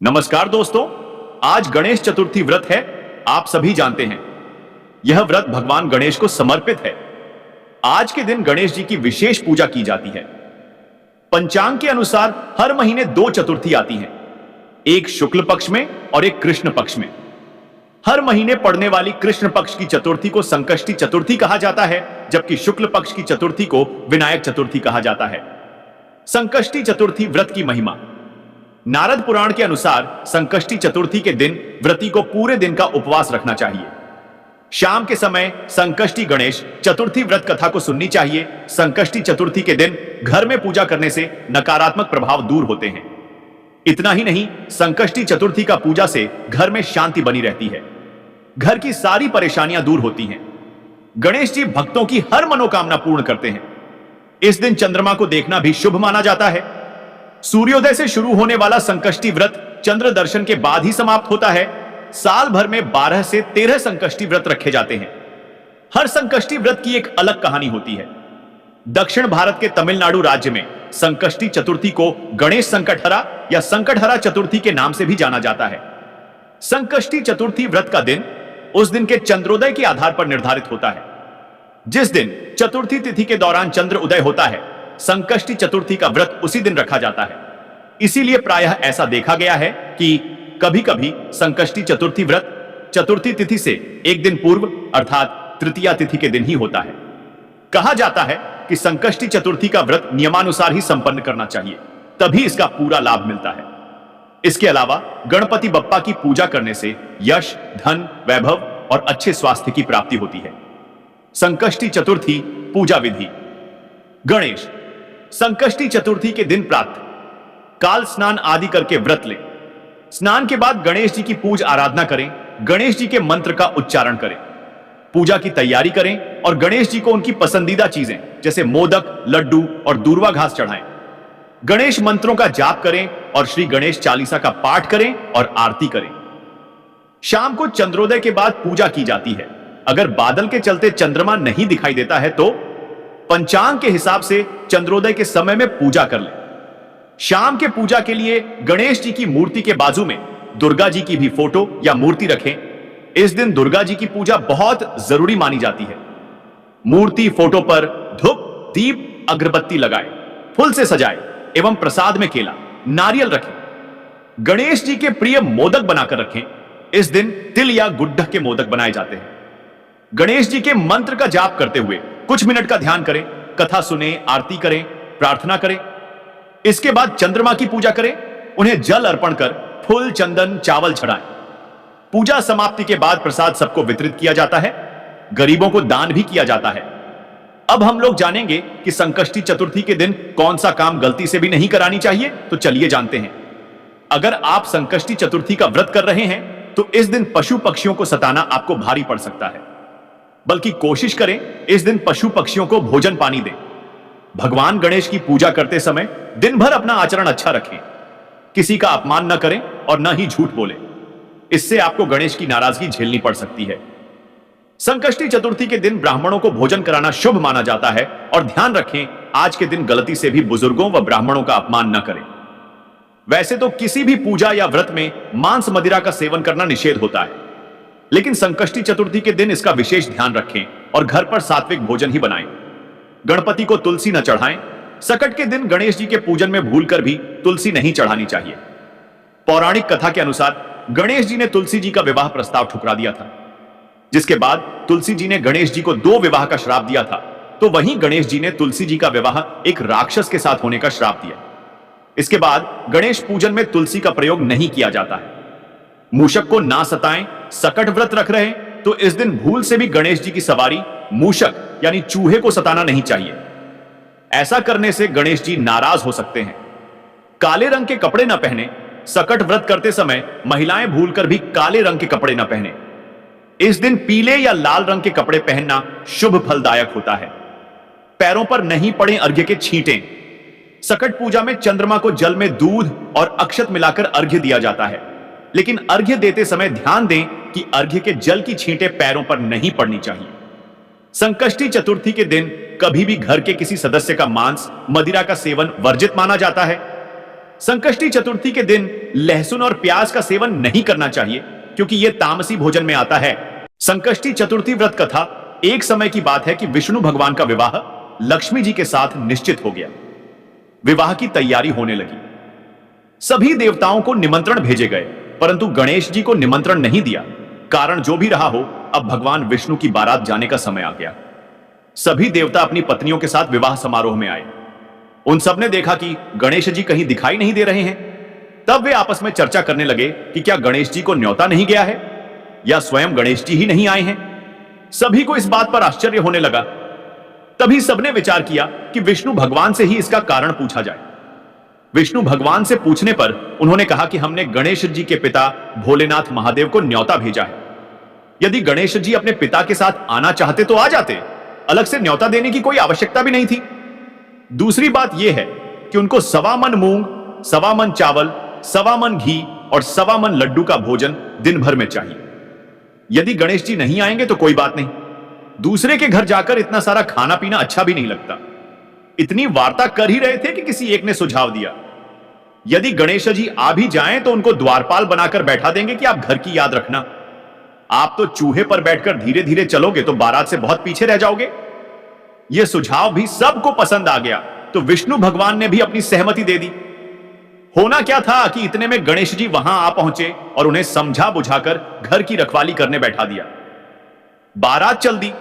नमस्कार दोस्तों। आज गणेश चतुर्थी व्रत है। आप सभी जानते हैं यह व्रत भगवान गणेश को समर्पित है। आज के दिन गणेश जी की विशेष पूजा की जाती है। पंचांग के अनुसार हर महीने दो चतुर्थी आती हैं, एक शुक्ल पक्ष में और एक कृष्ण पक्ष में। हर महीने पड़ने वाली कृष्ण पक्ष की चतुर्थी को संकष्टी चतुर्थी कहा जाता है, जबकि शुक्ल पक्ष की चतुर्थी को विनायक चतुर्थी कहा जाता है। संकष्टी चतुर्थी व्रत की महिमा। नारद पुराण के अनुसार संकष्टी चतुर्थी के दिन व्रती को पूरे दिन का उपवास रखना चाहिए। शाम के समय संकष्टी गणेश चतुर्थी व्रत कथा को सुननी चाहिए। संकष्टी चतुर्थी के दिन घर में पूजा करने से नकारात्मक प्रभाव दूर होते हैं। इतना ही नहीं, संकष्टी चतुर्थी का पूजा से घर में शांति बनी रहती है, घर की सारी परेशानियां दूर होती हैं। गणेश जी भक्तों की हर मनोकामना पूर्ण करते हैं। इस दिन चंद्रमा को देखना भी शुभ माना जाता है। सूर्योदय से शुरू होने वाला संकष्टी व्रत चंद्र दर्शन के बाद ही समाप्त होता है। साल भर में 12 से 13 संकष्टी व्रत रखे जाते हैं। हर संकष्टी व्रत की एक अलग कहानी होती है। दक्षिण भारत के तमिलनाडु राज्य में संकष्टी चतुर्थी को गणेश संकटहरा या संकटहरा चतुर्थी के नाम से भी जाना जाता है। संकष्टी चतुर्थी व्रत का दिन उस दिन के चंद्रोदय के आधार पर निर्धारित होता है। जिस दिन चतुर्थी तिथि के दौरान चंद्र उदय होता है, संकष्टी चतुर्थी का व्रत उसी दिन रखा जाता है। इसीलिए प्रायः ऐसा देखा गया है कि कभी कभी संकष्टी चतुर्थी व्रत चतुर्थी तिथि से एक दिन पूर्व अर्थात तृतीया तिथि के दिन ही होता है। कहा जाता है कि संकष्टी चतुर्थी का व्रत नियमानुसार ही संपन्न करना चाहिए, तभी इसका पूरा लाभ मिलता है। इसके अलावा गणपति बप्पा की पूजा करने से यश, धन, वैभव और अच्छे स्वास्थ्य की प्राप्ति होती है। संकष्टी चतुर्थी पूजा विधि। गणेश संकष्टी चतुर्थी के दिन प्रातः काल स्नान आदि करके व्रत लें। स्नान के बाद गणेश जी की पूजा आराधना करें, गणेश जी के मंत्र का उच्चारण करें, पूजा की तैयारी करें और गणेश जी को उनकी पसंदीदा चीजें जैसे मोदक, लड्डू और दूर्वा घास चढ़ाएं। गणेश मंत्रों का जाप करें और श्री गणेश चालीसा का पाठ करें और आरती करें। शाम को चंद्रोदय के बाद पूजा की जाती है। अगर बादल के चलते चंद्रमा नहीं दिखाई देता है तो पंचांग के हिसाब से चंद्रोदय के समय में पूजा कर लें। शाम के पूजा के लिए गणेश जी की मूर्ति के बाजू में दुर्गा जी की भी फोटो या मूर्ति रखें। इस दिन दुर्गा जी की पूजा बहुत जरूरी मानी जाती है। मूर्ति फोटो पर धूप, दीप, अगरबत्ती लगाए, फूल से सजाए एवं प्रसाद में केला, नारियल रखें। गणेश जी के प्रिय मोदक बनाकर रखें। इस दिन तिल या गुड्ढा के मोदक बनाए जाते हैं। गणेश जी के मंत्र का जाप करते हुए कुछ मिनट का ध्यान करें, कथा सुने, आरती करें, प्रार्थना करें। इसके बाद चंद्रमा की पूजा करें, उन्हें जल अर्पण कर फूल, चंदन, चावल चढ़ाएं। पूजा समाप्ति के बाद प्रसाद सबको वितरित किया जाता है, गरीबों को दान भी किया जाता है। अब हम लोग जानेंगे कि संकष्टी चतुर्थी के दिन कौन सा काम गलती से भी नहीं करानी चाहिए, तो चलिए जानते हैं। अगर आप संकष्टी चतुर्थी का व्रत कर रहे हैं तो इस दिन पशु पक्षियों को सताना आपको भारी पड़ सकता है, बल्कि कोशिश करें इस दिन पशु पक्षियों को भोजन पानी दें। भगवान गणेश की पूजा करते समय दिन भर अपना आचरण अच्छा रखें, किसी का अपमान न करें और न ही झूठ बोलें। इससे आपको गणेश की नाराजगी झेलनी पड़ सकती है। संकष्टी चतुर्थी के दिन ब्राह्मणों को भोजन कराना शुभ माना जाता है और ध्यान रखें आज के दिन गलती से भी बुजुर्गों व ब्राह्मणों का अपमान न करें। वैसे तो किसी भी पूजा या व्रत में मांस मदिरा का सेवन करना निषेध होता है, लेकिन संकष्टी चतुर्थी के दिन इसका विशेष ध्यान रखें और घर पर सात्विक भोजन ही बनाएं। गणपति को तुलसी न चढ़ाएं। सकट के दिन गणेश जी के पूजन में भूलकर भी तुलसी नहीं चढ़ानी चाहिए। पौराणिक कथा के अनुसार गणेश जी ने तुलसी जी का विवाह प्रस्ताव ठुकरा दिया था, जिसके बाद तुलसी जी ने गणेश जी को 2 विवाह का श्राप दिया था। तो वहीं गणेश जी ने तुलसी जी का विवाह एक राक्षस के साथ होने का श्राप दिया। इसके बाद गणेश पूजन में तुलसी का प्रयोग नहीं किया जाता है। मूषक को ना सताएं। सकट व्रत रख रहे हैं तो इस दिन भूल से भी गणेश जी की सवारी मूषक यानी चूहे को सताना नहीं चाहिए। ऐसा करने से गणेश जी नाराज हो सकते हैं। काले रंग के कपड़े न पहने। सकट व्रत करते समय महिलाएं भूलकर भी काले रंग के कपड़े न पहने। इस दिन पीले या लाल रंग के कपड़े पहनना शुभ फलदायक होता है। पैरों पर नहीं पड़े अर्घ्य के छींटे। सकट पूजा में चंद्रमा को जल में दूध और अक्षत मिलाकर अर्घ्य दिया जाता है, लेकिन अर्घ्य देते समय ध्यान दें कि अर्घ्य के जल की छींटे पैरों पर नहीं पड़नी चाहिए। संकष्टी चतुर्थी के दिन कभी भी घर के किसी सदस्य का मांस, मदिरा का सेवन वर्जित माना जाता है। संकष्टी चतुर्थी के दिन लहसुन और प्याज का सेवन नहीं करना चाहिए क्योंकि यह तामसी भोजन में आता है। संकष्टी चतुर्थी व्रत कथा एक समय की बात है कि विष्णु भगवान का विवाह लक्ष्मी जी के साथ निश्चित हो गया। विवाह की तैयारी होने लगी। सभी देवताओं को निमंत्रण भेजे गए, परंतु गणेश जी को निमंत्रण नहीं दिया। कारण जो भी रहा हो, अब भगवान विष्णु की बारात जाने का समय आ गया। सभी देवता अपनी पत्नियों के साथ विवाह समारोह में आए। उन सब ने देखा कि गणेश जी कहीं दिखाई नहीं दे रहे हैं। तब वे आपस में चर्चा करने लगे कि क्या गणेश जी को न्योता नहीं गया है या स्वयं गणेश जी ही नहीं आए हैं। सभी को इस बात पर आश्चर्य होने लगा। तभी सबने विचार किया कि विष्णु भगवान से ही इसका कारण पूछा जाए। विष्णु भगवान से पूछने पर उन्होंने कहा कि हमने गणेश जी के पिता भोलेनाथ महादेव को न्योता भेजा है। यदि गणेश जी अपने पिता के साथ आना चाहते तो आ जाते, अलग से न्योता देने की कोई आवश्यकता भी नहीं थी। दूसरी बात यह है कि उनको 1.25 मन मूंग, 1.25 मन चावल, 1.25 मन घी और 1.25 मन लड्डू का भोजन दिन भर में चाहिए। यदि गणेश जी नहीं आएंगे तो कोई बात नहीं, दूसरे के घर जाकर इतना सारा खाना पीना अच्छा भी नहीं लगता। इतनी वार्ता कर ही रहे थे कि किसी एक ने सुझाव दिया, यदि गणेश जी आ भी जाएं तो उनको द्वारपाल बनाकर बैठा देंगे कि आप घर की याद रखना। आप तो चूहे पर बैठकर धीरे धीरे चलोगे तो बारात से बहुत पीछे रह जाओगे। यह सुझाव भी सबको पसंद आ गया, तो विष्णु भगवान ने भी अपनी सहमति दे दी। होना क्या था कि इतने में गणेश जी वहां आ पहुंचे और उन्हें समझा बुझाकर घर की रखवाली करने बैठा दिया। बारात चल दी।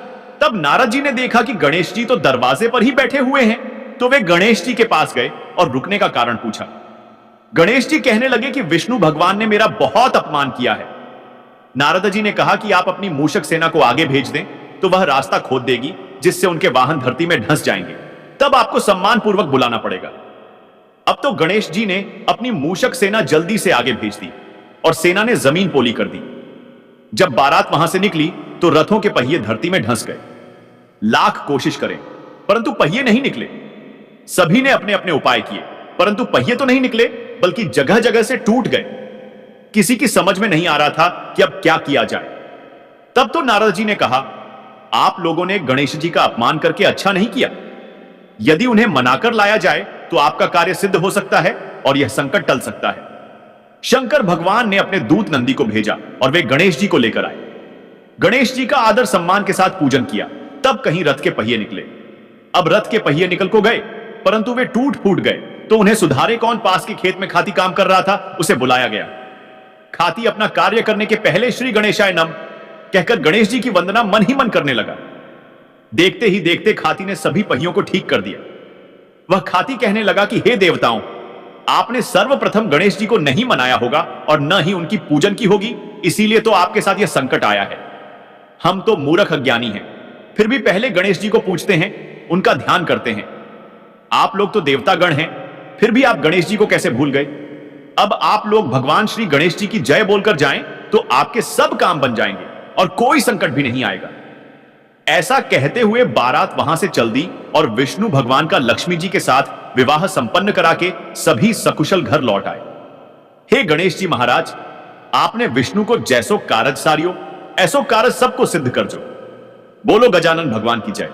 तब नारद जी ने देखा कि गणेश जी तो दरवाजे पर ही बैठे हुए हैं, तो वे गणेश जी के पास गए और रुकने का कारण पूछा। गणेश जी कहने लगे कि विष्णु भगवान ने मेरा बहुत अपमान किया है। नारद जी ने कहा कि आप अपनी मूषक सेना को आगे भेज दें तो वह रास्ता खोद देगी, जिससे उनके वाहन धरती में धंस जाएंगे। तब आपको सम्मान पूर्वक बुलाना पड़ेगा। अब तो गणेश जी ने अपनी मूषक सेना जल्दी से आगे भेज दी और सेना ने जमीन पोली कर दी। जब बारात वहां से निकली तो रथों के पहिए धरती में धंस गए। लाख कोशिश करें परंतु पहिए नहीं निकले। सभी ने अपने अपने उपाय किए, परंतु पहिए तो नहीं निकले, बल्कि जगह जगह से टूट गए। किसी की समझ में नहीं आ रहा था कि अब क्या किया जाए। तब तो नारद जी ने कहा, आप लोगों ने गणेश जी का अपमान करके अच्छा नहीं किया। यदि उन्हें मनाकर लाया जाए तो आपका कार्य सिद्ध हो सकता है और यह संकट टल सकता है। शंकर भगवान ने अपने दूत नंदी को भेजा और वे गणेश जी को लेकर आए। गणेश जी का आदर सम्मान के साथ पूजन किया। तब कहीं रथ के पहिए निकले। अब रथ के पहिए निकल को गए, परंतु वे टूट फूट गए। तो उन्हें सुधारे कौन? पास के खेत में खाती काम कर रहा था, उसे बुलाया गया। खाती अपना कार्य करने के पहले श्री गणेशाय नम कहकर गणेश जी की वंदना मन ही मन करने लगा। देखते ही देखते खाती ने सभी पहियों को ठीक कर दिया। वह खाती कहने लगा कि हे देवताओं, आपने सर्वप्रथम गणेश जी को नहीं मनाया होगा और न ही उनकी पूजन की होगी, इसीलिए तो आपके साथ यह संकट आया है। हम तो मूर्ख अज्ञानी हैं, फिर भी पहले गणेश जी को पूजते हैं, उनका ध्यान करते हैं। आप लोग तो देवतागण हैं, फिर भी आप गणेश जी को कैसे भूल गए? अब आप लोग भगवान श्री गणेश जी की जय बोलकर जाएं तो आपके सब काम बन जाएंगे और कोई संकट भी नहीं आएगा। ऐसा कहते हुए बारात वहां से चल दी और विष्णु भगवान का लक्ष्मी जी के साथ विवाह संपन्न करा के सभी सकुशल घर लौट आए। हे गणेश जी महाराज, आपने विष्णु को जैसो कारज सारियो, ऐसो कारज सबको सिद्ध कर जो। बोलो गजानन भगवान की जय।